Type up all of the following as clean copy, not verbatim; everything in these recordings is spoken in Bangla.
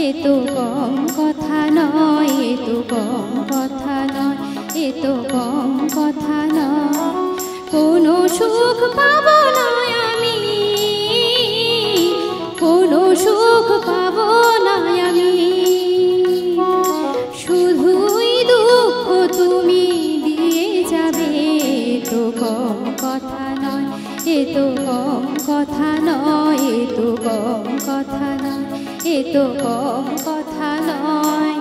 এ তো কম কথা নয়, এ তো কম কথা নয়, এ তো কম কথা নয়। কোনো সুখ পাবো না আমি, কোনো সুখ পাবো না আমি, শুধুই দুঃখ তুমি দিয়ে যাবে। এ তো কম কথা নয়, এ তো কম কথা নয়, এ তো কম কথা নয়, এ তো কম কথা নয়।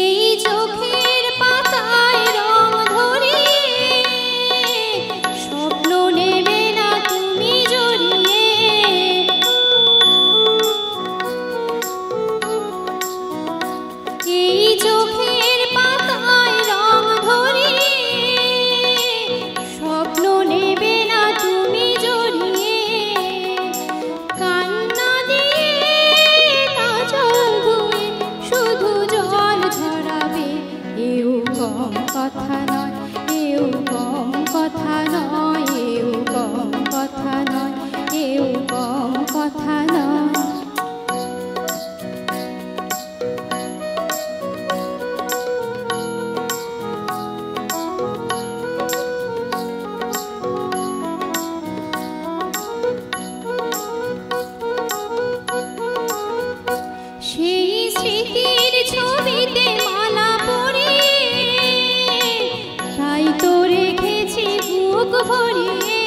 এই চোখের পাতায় রং ধরিয়ে স্বপ্ন নেবে না তুমি জড়িয়ে। এই চোখের পাতায় রং ধরিয়ে স্বপ্ন নেবে না তুমি জড়িয়ে। কান্না দিয়ে কাজল ধুয়ে শুধু জল ঝরাবে। এও কম কথা নয়, এও কম কথা নয়, এও কম কথা নয়, এও কম কথা নয়। সেই স্মৃতির ছবিতে মালা পরিয়ে তাই তো রেখেছি বুক ভরিয়ে।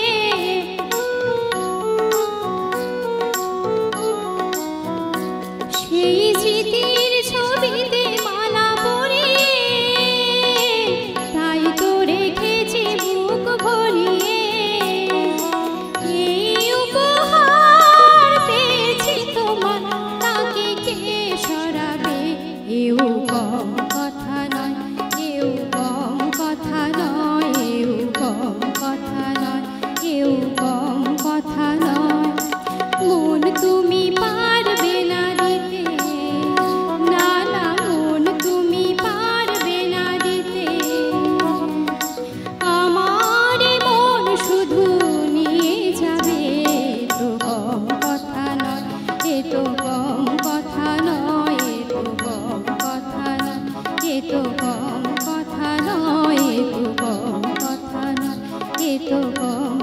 সেই স্মৃতির ছবিতে মালা পরিয়ে তাই তো রেখেছি বুক ভরিয়ে। এই উপহার পেয়েছি তোমার, তাকে কে সরাবে। এও কম কথা নয়, এও কম কথা নয়, এও কম কথা নয়, এও কম কথা নয়। মন তুমি পারবে না দিতে, না না মন তুমি পারবে না দিতে। আমার মন শুধু নিয়ে যাবে। এ তো কম কথা নয়, এ তো কম কথা নয়, এ তো কম কথা নয়, এ তো কম কথা নয়, এ তো কম কথা নয়, এ তো কম